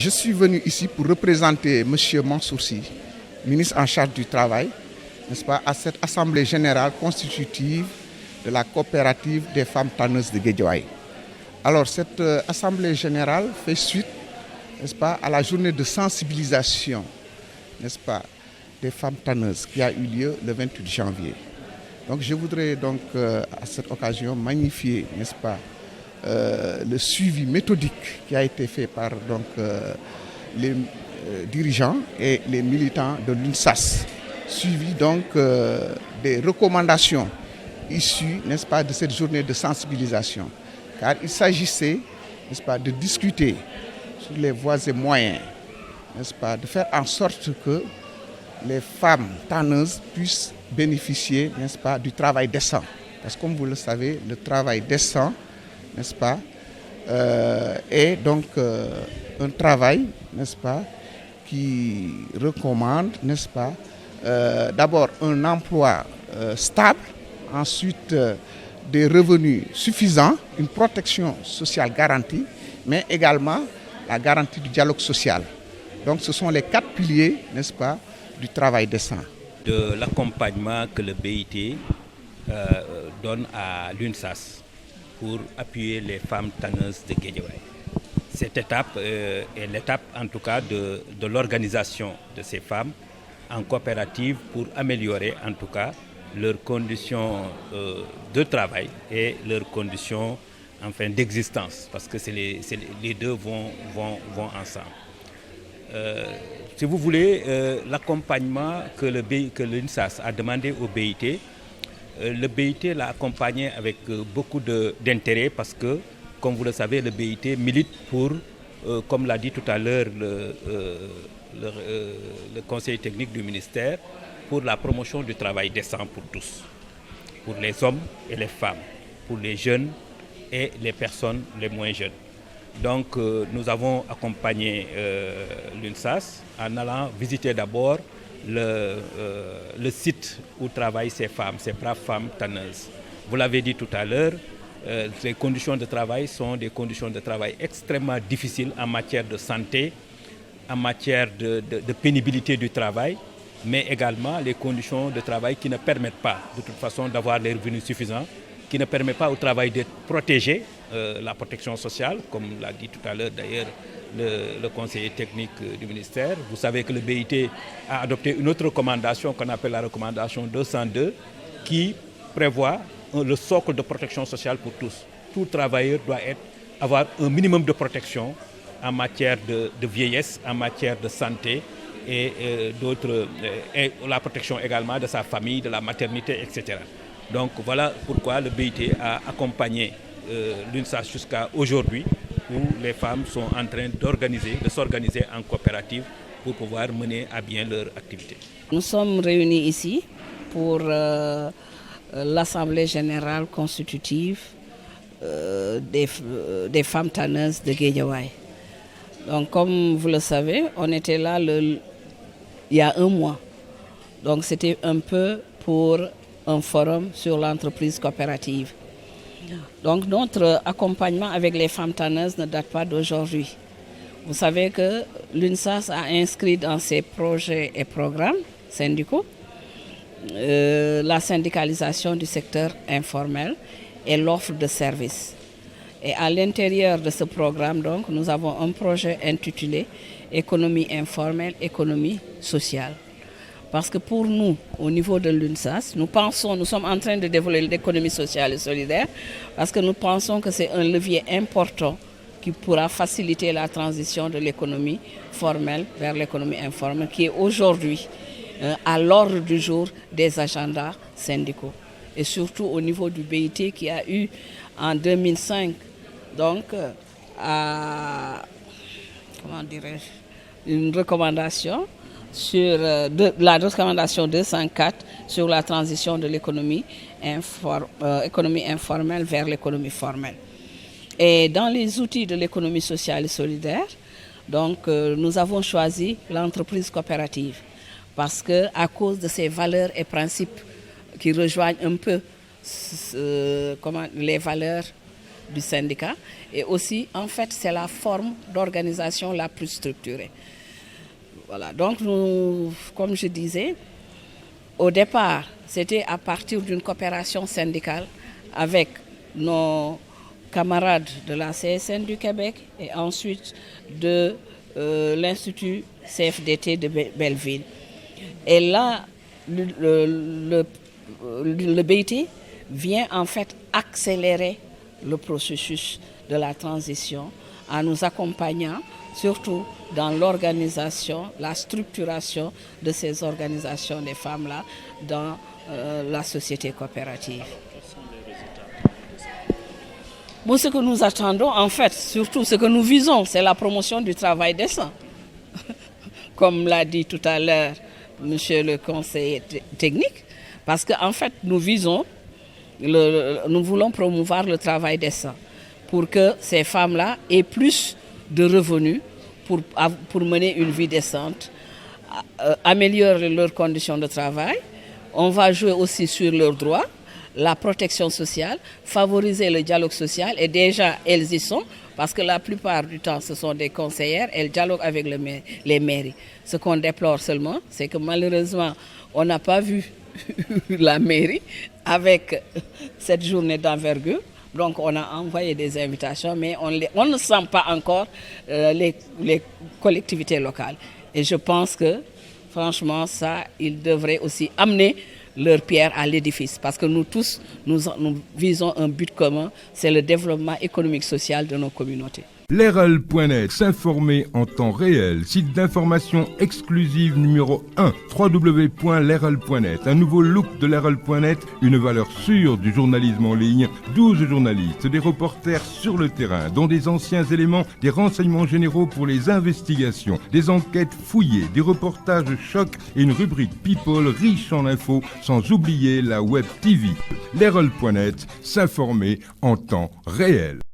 Je suis venu ici pour représenter M. Mansour Sy, ministre en charge du travail, n'est-ce pas, à cette assemblée générale constitutive de la coopérative des femmes tanneuses de Guédiawaye. Alors cette assemblée générale fait suite, n'est-ce pas, à la journée de sensibilisation, n'est-ce pas, des femmes tanneuses qui a eu lieu le 28 janvier. Donc je voudrais donc à cette occasion magnifier, n'est-ce pas, le suivi méthodique qui a été fait par donc, les dirigeants et les militants de l'UNSAS, suivi donc des recommandations issues, n'est-ce pas, de cette journée de sensibilisation. Car il s'agissait, n'est-ce pas, de discuter sur les voies et moyens, n'est-ce pas, de faire en sorte que les femmes tanneuses puissent bénéficier, n'est-ce pas, du travail décent. Parce que comme vous le savez, le travail décent, n'est-ce pas, est donc un travail, n'est-ce pas, qui recommande, n'est-ce pas, d'abord un emploi stable, ensuite des revenus suffisants, une protection sociale garantie, mais également la garantie du dialogue social. Donc ce sont les 4 piliers, n'est-ce pas, du travail décent. De l'accompagnement que le BIT donne à l'UNSAS pour appuyer les femmes tanneuses de Guédiawaye. Cette étape est l'étape en tout cas de l'organisation de ces femmes en coopérative pour améliorer en tout cas leurs conditions de travail et leurs conditions enfin, d'existence, parce que les deux vont ensemble. Si vous voulez, l'accompagnement que l'UNSAS a demandé au BIT, le BIT l'a accompagné avec beaucoup d'intérêt parce que, comme vous le savez, le BIT milite pour, comme l'a dit tout à l'heure le conseil technique du ministère, pour la promotion du travail décent pour tous, pour les hommes et les femmes, pour les jeunes et les personnes les moins jeunes. Donc nous avons accompagné l'UNSAS en allant visiter d'abord le site où travaillent ces femmes, ces braves femmes tanneuses. Vous l'avez dit tout à l'heure, les conditions de travail sont des conditions de travail extrêmement difficiles en matière de santé, en matière de pénibilité du travail, mais également les conditions de travail qui ne permettent pas de toute façon d'avoir les revenus suffisants, qui ne permettent pas au travail d'être protégé, la protection sociale, comme l'a dit tout à l'heure d'ailleurs le conseiller technique du ministère. Vous savez que le BIT a adopté une autre recommandation qu'on appelle la recommandation 202 qui prévoit le socle de protection sociale pour tous. Tout travailleur doit avoir un minimum de protection en matière de vieillesse, en matière de santé et et la protection également de sa famille, de la maternité, etc. Donc voilà pourquoi le BIT a accompagné l'UNSAS jusqu'à aujourd'hui, où les femmes sont en train de s'organiser en coopérative pour pouvoir mener à bien leur activité. Nous sommes réunis ici pour l'Assemblée générale constitutive des femmes tanneuses de Guédiawaye. Donc comme vous le savez, on était là il y a un mois. Donc c'était un peu pour un forum sur l'entreprise coopérative. Donc notre accompagnement avec les femmes tanneuses ne date pas d'aujourd'hui. Vous savez que l'UNSAS a inscrit dans ses projets et programmes syndicaux la syndicalisation du secteur informel et l'offre de services. Et à l'intérieur de ce programme, donc, nous avons un projet intitulé Économie informelle, économie sociale. Parce que pour nous, au niveau de l'UNSAS, nous sommes en train de développer l'économie sociale et solidaire, parce que nous pensons que c'est un levier important qui pourra faciliter la transition de l'économie formelle vers l'économie informelle, qui est aujourd'hui à l'ordre du jour des agendas syndicaux. Et surtout au niveau du BIT qui a eu en 2005 donc, une recommandation sur la recommandation 204 sur la transition de l'économie informelle vers l'économie formelle. Et dans les outils de l'économie sociale et solidaire, donc, nous avons choisi l'entreprise coopérative parce qu'à cause de ses valeurs et principes qui rejoignent un peu les valeurs du syndicat et aussi, en fait, c'est la forme d'organisation la plus structurée. Voilà, donc nous, comme je disais, au départ, c'était à partir d'une coopération syndicale avec nos camarades de la CSN du Québec et ensuite de l'Institut CFDT de Belleville. Et là, le BIT vient en fait accélérer le processus de la transition en nous accompagnant surtout dans l'organisation, la structuration de ces organisations des femmes-là dans la société coopérative. Bon, ce que nous attendons, en fait, surtout ce que nous visons, c'est la promotion du travail décent. Comme l'a dit tout à l'heure monsieur le conseiller technique, parce qu'en fait, nous voulons promouvoir le travail décent pour que ces femmes-là aient plus de revenus pour mener une vie décente, améliorer leurs conditions de travail. On va jouer aussi sur leurs droits, la protection sociale, favoriser le dialogue social et déjà elles y sont parce que la plupart du temps ce sont des conseillères, elles dialoguent avec les mairies. Ce qu'on déplore seulement, c'est que malheureusement on n'a pas vu la mairie avec cette journée d'envergure. Donc on a envoyé des invitations, mais on ne sent pas encore les collectivités locales. Et je pense que, franchement, ça, ils devraient aussi amener leur pierre à l'édifice. Parce que nous tous, nous visons un but commun, c'est le développement économique et social de nos communautés. Leral.net, s'informer en temps réel. Site d'information exclusive numéro 1, www.leral.net. Un nouveau look de Leral.net, une valeur sûre du journalisme en ligne. 12 journalistes, des reporters sur le terrain, dont des anciens éléments, des renseignements généraux pour les investigations, des enquêtes fouillées, des reportages chocs et une rubrique People riche en infos, sans oublier la Web TV. Leral.net, s'informer en temps réel.